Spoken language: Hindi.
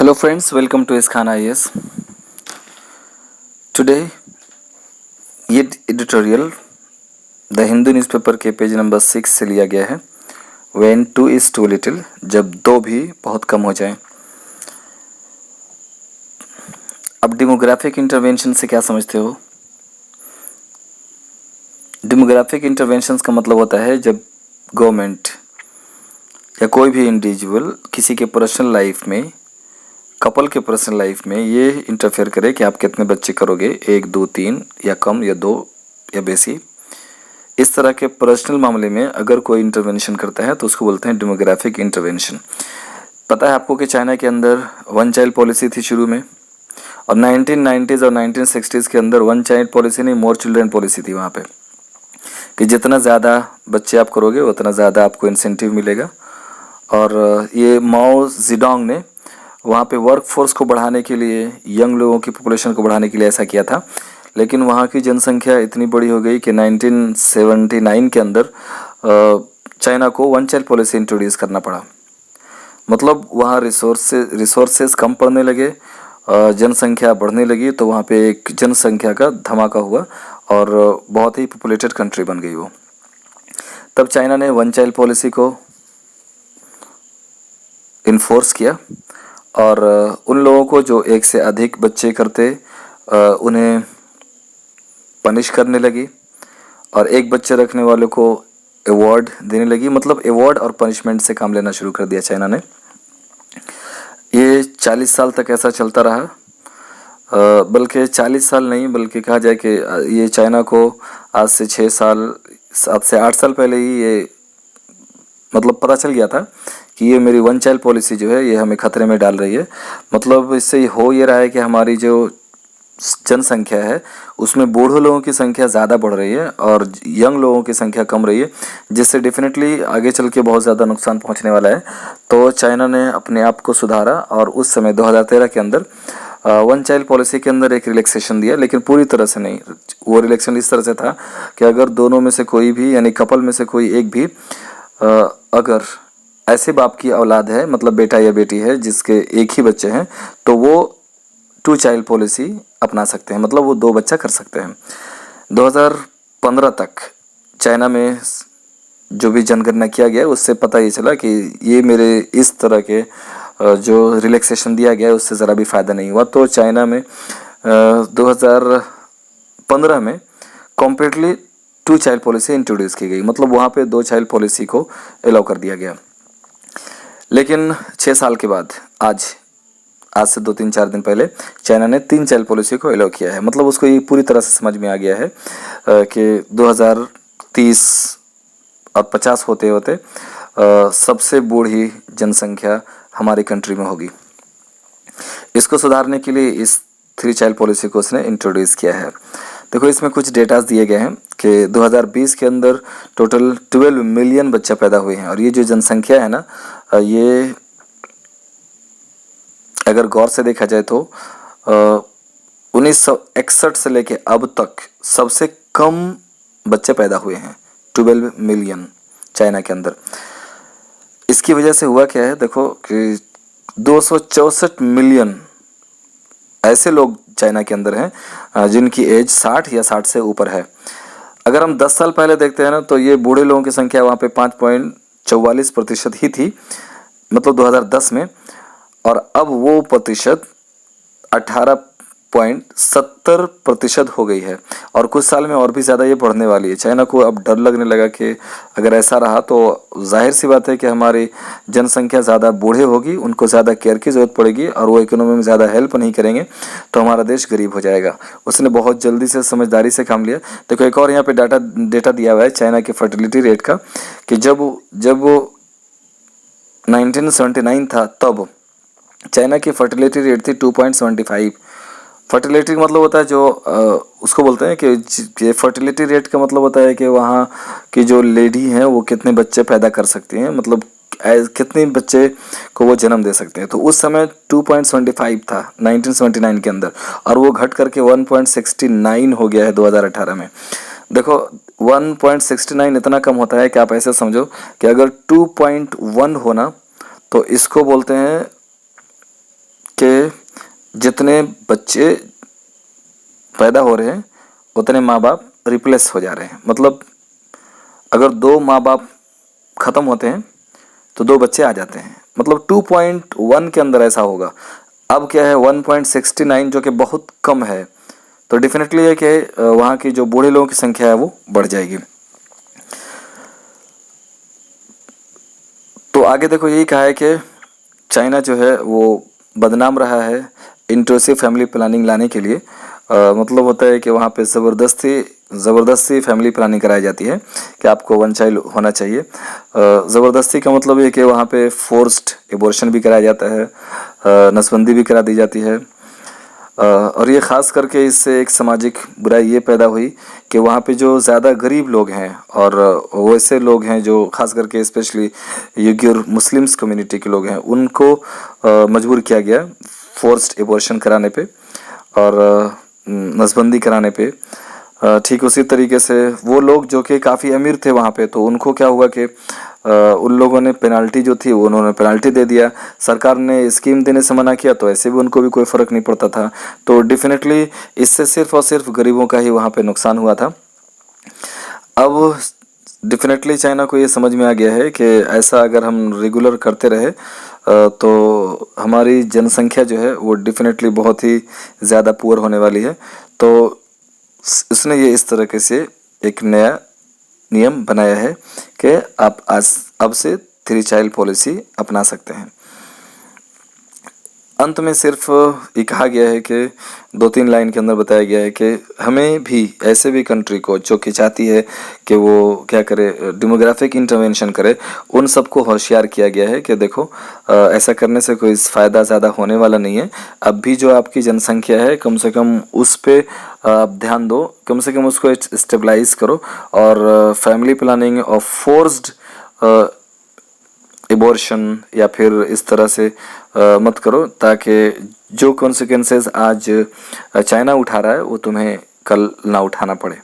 Hello friends, welcome to Iskhana IAS. Today ये एडिटोरियल द हिंदू न्यूज़पेपर के पेज नंबर 6 से लिया गया है। When two is too little, जब दो भी बहुत कम हो जाए। अब डेमोग्राफिक इंटरवेंशन से क्या समझते हो? डेमोग्राफिक इंटरवेंशन का मतलब होता है जब गवर्नमेंट या कोई भी इंडिविजुअल किसी के पर्सनल लाइफ में, कपल के पर्सनल लाइफ में ये इंटरफेयर करे कि आप कितने बच्चे करोगे, 1, 2, 3 या कम या 2 या बेसी। इस तरह के पर्सनल मामले में अगर कोई इंटरवेंशन करता है तो उसको बोलते हैं डेमोग्राफिक इंटरवेंशन। पता है आपको कि चाइना के अंदर वन चाइल्ड पॉलिसी थी शुरू में, और 1990s और 1960s के अंदर वन चाइल्ड पॉलिसी नहीं, मोर चिल्ड्रन पॉलिसी थी वहाँ पे, कि जितना ज़्यादा बच्चे आप करोगे उतना ज़्यादा आपको इंसेंटिव मिलेगा। और ये माओ जेडोंग ने वहाँ पे वर्क फोर्स को बढ़ाने के लिए, यंग लोगों की पॉपुलेशन को बढ़ाने के लिए ऐसा किया था। लेकिन वहाँ की जनसंख्या इतनी बड़ी हो गई कि 1979 के अंदर चाइना को वन चाइल्ड पॉलिसी इंट्रोड्यूस करना पड़ा। मतलब वहाँ रिसोर्सेज कम पड़ने लगे, जनसंख्या बढ़ने लगी, तो वहाँ पे एक जनसंख्या का धमाका हुआ और बहुत ही पॉपुलेटेड कंट्री बन गई वो। तब चाइना ने वन चाइल्ड पॉलिसी को इन्फोर्स किया और उन लोगों को जो एक से अधिक बच्चे करते उन्हें पनिश करने लगी, और एक बच्चे रखने वालों को अवार्ड देने लगी। मतलब अवार्ड और पनिशमेंट से काम लेना शुरू कर दिया चाइना ने। ये 40 साल तक ऐसा चलता रहा, बल्कि 40 साल नहीं, बल्कि कहा जाए कि ये चाइना को आज से 7 से 8 साल पहले ही ये मतलब पता चल गया था कि ये मेरी वन चाइल्ड पॉलिसी जो है ये हमें खतरे में डाल रही है। मतलब इससे हो ये रहा है कि हमारी जो जनसंख्या है उसमें बूढ़े लोगों की संख्या ज़्यादा बढ़ रही है और यंग लोगों की संख्या कम रही है, जिससे डेफिनेटली आगे चल के बहुत ज़्यादा नुकसान पहुंचने वाला है। तो चाइना ने अपने आप को सुधारा और उस समय 2013 के अंदर वन चाइल्ड पॉलिसी के अंदर एक रिलैक्सेशन दिया, लेकिन पूरी तरह से नहीं। वो रिलैक्सेशन इस तरह से था कि अगर दोनों में से कोई भी, यानी कपल में से कोई एक भी अगर ऐसे बाप की औलाद है, मतलब बेटा या बेटी है जिसके एक ही बच्चे हैं, तो वो 2 चाइल्ड पॉलिसी अपना सकते हैं, मतलब वो 2 बच्चा कर सकते हैं। 2015 तक चाइना में जो भी जनगणना किया गया उससे पता ये चला कि ये मेरे इस तरह के जो रिलैक्सेशन दिया गया है उससे ज़रा भी फ़ायदा नहीं हुआ। तो चाइना में 2015 में कम्प्लीटली 2 चाइल्ड पॉलिसी इंट्रोड्यूस की गई, मतलब वहाँ पे 2 चाइल्ड पॉलिसी को अलाउ कर दिया गया। लेकिन 6 साल के बाद आज से 2-3-4 दिन पहले चाइना ने 3 चाइल्ड पॉलिसी को अलाउ किया है। मतलब उसको ये पूरी तरह से समझ में आ गया है कि 2030 और 50 होते होते सबसे बूढ़ी जनसंख्या हमारी कंट्री में होगी। इसको सुधारने के लिए इस 3 चाइल्ड पॉलिसी को उसने इंट्रोड्यूस किया है। देखो इसमें कुछ डेटास दिए गए हैं कि 2020 के अंदर टोटल 12 मिलियन बच्चे पैदा हुए हैं, और ये जो जनसंख्या है ना, ये अगर गौर से देखा जाए तो 1961 से लेके अब तक सबसे कम बच्चे पैदा हुए हैं, 12 मिलियन चाइना के अंदर। इसकी वजह से हुआ क्या है, देखो कि 264 मिलियन ऐसे लोग चाइना के अंदर हैं जिनकी एज 60 या 60 से ऊपर है। अगर हम 10 साल पहले देखते हैं ना, तो ये बूढ़े लोगों की संख्या वहाँ पे 5.44% ही थी, मतलब 2010 में, और अब वो प्रतिशत 18.70% हो गई है, और कुछ साल में और भी ज़्यादा ये बढ़ने वाली है। चाइना को अब डर लगने लगा कि अगर ऐसा रहा तो जाहिर सी बात है कि हमारी जनसंख्या ज़्यादा बूढ़े होगी, उनको ज़्यादा केयर की ज़रूरत पड़ेगी, और वो इकोनॉमी में ज़्यादा हेल्प नहीं करेंगे तो हमारा देश गरीब हो जाएगा। उसने बहुत जल्दी से, समझदारी से काम लिया। देखो एक और यहाँ पे डेटा दिया हुआ है चाइना के फर्टिलिटी रेट का, कि जब वो 1979 था तब चाइना की फर्टिलिटी रेट थी 2.75। फर्टिलिटी का मतलब होता है जो उसको बोलते हैं कि फर्टिलिटी रेट का मतलब होता है कि वहाँ की जो लेडी हैं वो कितने बच्चे पैदा कर सकती हैं, मतलब कितने बच्चे को वो जन्म दे सकते हैं। तो उस समय 2.75 था 1979 के अंदर, और वो घट करके 1.69 हो गया है 2018 में। देखो 1.69 इतना कम होता है कि आप ऐसे समझो कि अगर 2.1 होना तो इसको बोलते हैं कि जितने बच्चे पैदा हो रहे हैं उतने माँ बाप रिप्लेस हो जा रहे हैं। मतलब अगर 2 माँ बाप ख़त्म होते हैं तो 2 बच्चे आ जाते हैं। मतलब 2.1 के अंदर ऐसा होगा। अब क्या है 1.69 जो कि बहुत कम है। तो डेफिनेटली है कि वहाँ की जो बूढ़े लोगों की संख्या है वो बढ़ जाएगी। तो आगे देखो यही कहा है कि चाइना जो है वो बदनाम रहा है इंक्लूसिव फैमिली प्लानिंग लाने के लिए। मतलब होता है कि वहाँ पे ज़बरदस्ती फैमिली प्लानिंग कराई जाती है कि आपको 1 चाइल्ड होना चाहिए। ज़बरदस्ती का मतलब ये कि वहाँ पे फोर्स्ड एबॉर्शन भी कराया जाता है, नसबंदी भी करा दी जाती है। और ये ख़ास करके इससे एक सामाजिक बुराई ये पैदा हुई कि वहाँ पे जो ज़्यादा गरीब लोग हैं और वैसे लोग हैं जो ख़ास करके स्पेशली युग्युर मुस्लिम्स कम्युनिटी के लोग हैं, उनको मजबूर किया गया फोर्स्ड एबॉर्शन कराने पे और नसबंदी कराने पे। ठीक उसी तरीके से वो लोग जो कि काफ़ी अमीर थे वहाँ पे, तो उनको क्या हुआ कि उन लोगों ने पेनाल्टी जो थी उन्होंने पेनाल्टी दे दिया। सरकार ने स्कीम देने से मना किया तो ऐसे भी उनको भी कोई फ़र्क नहीं पड़ता था। तो डेफिनेटली इससे सिर्फ और सिर्फ गरीबों का ही वहाँ पे नुकसान हुआ था। अब डेफिनेटली चाइना को ये समझ में आ गया है कि ऐसा अगर हम रेगुलर करते रहे तो हमारी जनसंख्या जो है वो डेफिनेटली बहुत ही ज़्यादा पुअर होने वाली है। तो उसने ये इस तरीके से एक नया नियम बनाया है कि आप अब से 3 चाइल्ड पॉलिसी अपना सकते हैं। अंत में सिर्फ ये कहा गया है कि 2-3 लाइन के अंदर बताया गया है कि हमें भी ऐसे भी कंट्री को जो कि चाहती है कि वो क्या करे, डेमोग्राफिक इंटरवेंशन करे, उन सबको होशियार किया गया है कि देखो ऐसा करने से कोई फ़ायदा ज़्यादा होने वाला नहीं है। अब भी जो आपकी जनसंख्या है कम से कम उस पे आप ध्यान दो, कम से कम उसको स्टेबलाइज करो और फैमिली प्लानिंग और फोर्स्ड एबॉर्शन या फिर इस तरह से मत करो ताकि जो कॉन्सिक्वेंसेस आज चाइना उठा रहा है वो तुम्हें कल ना उठाना पड़े।